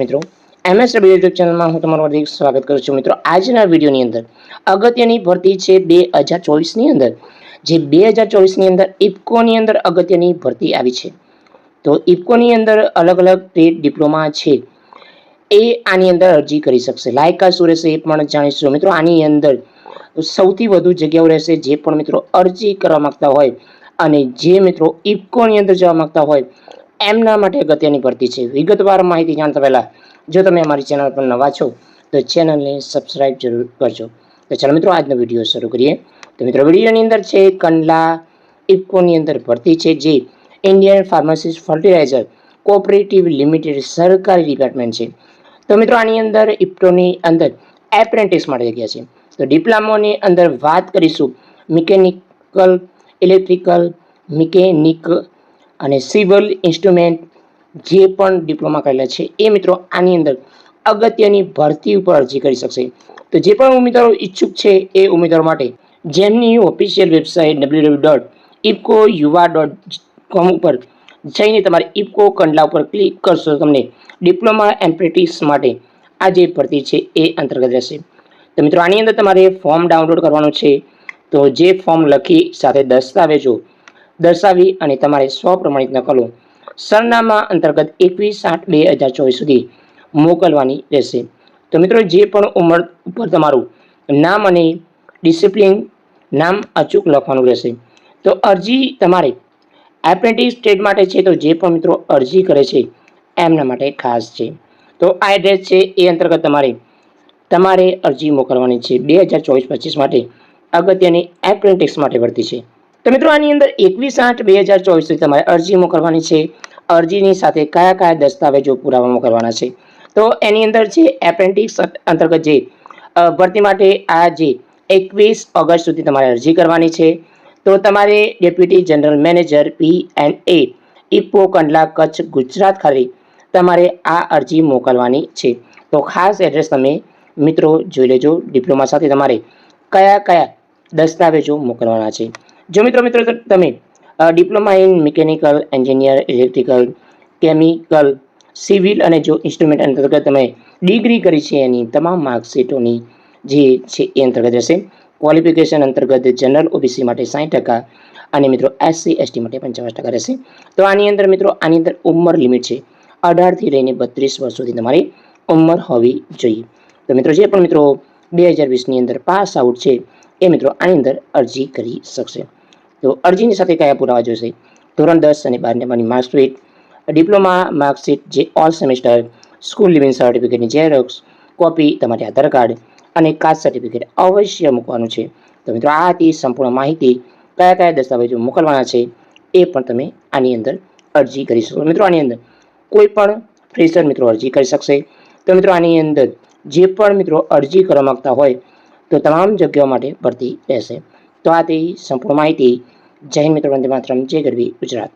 મિત્રો MSW YouTube ચેનલમાં હું તમારું હાર્દિક સ્વાગત કરું છું। મિત્રો આજના વિડીયોની અંદર અગત્યની ભરતી છે 2024ની અંદર જે 2024ની અંદર ઇફકોની અંદર અગત્યની ભરતી આવી છે। તો ઇફકોની અંદર અલગ અલગ ટ્રેડ ડિપ્લોમા છે એ આની અંદર અરજી કરી શકશે। લાયકાત શું રહેશે એ પણ જાણીશું। મિત્રો આની અંદર સૌથી વધુ જગ્યાઓ રહેશે। જે પણ મિત્રો અરજી કરવા માંગતા હોય અને જે મિત્રો ઇફકોની અંદર જવા માંગતા હોય એમના માટે અગત્યની ભરતી છે। વિગતવાર માહિતી જાણતા પહેલા જો તમે અમારી ચેનલ પર નવા છો તો ચેનલને સબસ્ક્રાઇબ જરૂર કરજો। તો ચાલો મિત્રો આજનો વિડીયો શરૂ કરીએ। તો મિત્રો વિડીયોની અંદર છે કંડલા ઇફકોની અંદર ભરતી છે જે Indian pharmacist fertiliser cooperative limited સરકારી ડિપાર્ટમેન્ટ છે। તો મિત્રો આની અંદર ઇફકોની અંદર એપ્રેન્ટિસ માટે જગ્યા છે। તો ડિપ્લોમાની અંદર વાત કરીશું મિકેનિકલ, ઇલેક્ટ્રિકલ, મિકેનિક અને સિવિલ ઇન્સ્ટ્રુમેન્ટ જે પણ ડિપ્લોમા કરેલા છે એ મિત્રો આની અંદર અગત્યની ભરતી ઉપર અરજી કરી શકશે। તો જે પણ ઉમેદવારો ઈચ્છુક છે એ ઉમેદવારો માટે જેમની ઓફિશિયલ વેબસાઇટ www.ifcoyuva.com ઉપર જઈને તમારે ઇફકો કંડલા ઉપર ક્લિક કરશો તો તમને ડિપ્લોમા એપ્રેન્ટિસ માટે આ જે ભરતી છે એ અંતર્ગત રહેશે। તો મિત્રો આની અંદર તમારે ફોર્મ ડાઉનલોડ કરવાનું છે। તો જે ફોર્મ લખી સાથે દસ્તાવેજો દર્શાવી અને તમારે સ્વપ્રમાણિત નકલો સરનામા અંતર્ગત 21/8/2024 સુધી મોકલવાની રહેશે। તો મિત્રો જે પણ ઉંમર ઉપર તમારું નામ અને ડિસિપ્લિન નામ અચૂક લખવાનું રહેશે। તો અરજી તમારે એપ્રેન્ટિસ ટ્રેડ માટે છે। તો જે પણ મિત્રો અરજી કરે છે એમના માટે ખાસ છે। તો આ એડ્રેસ છે એ અંતર્ગત તમારે અરજી મોકલવાની છે 2024-25 માટે અગત્યની એપ્રેન્ટિસ માટે ભરતી છે। તો મિત્રો આની અંદર 21/8/2024 સુધી તમારે અરજી મોકલવાની છે। અરજીની સાથે કયા કયા દસ્તાવેજો પુરાવા મોકલવાના છે તો એની અંદર છે એપ્રેન્ટિસ અંતર્ગત જે ભરતી માટે આ જે 21 ઓગસ્ટ સુધી તમારે અરજી કરવાની છે। તો તમારે deputy general manager P&A IFFCO Kandla Kutch Gujarat ખાતે તમારે આ અરજી મોકલવાની છે। તો ખાસ એડ્રેસ તમે મિત્રો જોઈ લેજો। ડિપ્લોમા સાથે તમારે કયા કયા દસ્તાવેજો મોકલવાના છે। જો મિત્રો તમે diploma in mechanical, engineer, electrical, chemical, civil અને જો ઇન્સ્ટ્રુમેન્ટ અંતર્ગત તમે ડિગ્રી કરી છે એની તમામ માર્કશીટોની જે છે એ અંતર્ગત રહેશે। ક્વોલિફિકેશન અંતર્ગત જનરલ ઓબીસી માટે 60% અને મિત્રો SC/ST માટે 50% રહેશે। તો આની અંદર મિત્રો આની અંદર ઉંમર લિમિટ છે 18 થી લઈને 32 વર્ષ સુધી તમારી ઉંમર હોવી જોઈએ। તો મિત્રો જે પણ મિત્રો 2020ની અંદર પાસ આઉટ છે એ મિત્રો આની અંદર અરજી કરી શકશે। તો અરજીની સાથે કયા પુરાવા જોઈશે? ધોરણ 10 અને 12ની માર્કશીટ, ડિપ્લોમા માર્કશીટ જે ઓલ સેમેસ્ટર, સ્કૂલ લિવિંગ સર્ટિફિકેટની ઝેરોક્સ કોપી, તમારી આધાર કાર્ડ અને કાસ્ટ સર્ટિફિકેટ અવશ્ય મૂકવાનું છે। તો મિત્રો આ હતી સંપૂર્ણ માહિતી કયા કયા દસ્તાવેજો મોકલવાના છે એ પણ તમે આની અંદર અરજી કરી શકો। મિત્રો આની અંદર કોઈ પણ ફ્રેશર મિત્રો અરજી કરી શકશે। તો મિત્રો આની અંદર જે પણ મિત્રો અરજી કરવા માંગતા હોય તો તમામ જગ્યાઓ માટે ભરતી રહેશે। તો આ હતી સંપૂર્ણ માહિતી। જય હિન્દ મિત્રો, વંદે માતરમ, જય ગરવી ગુજરાત।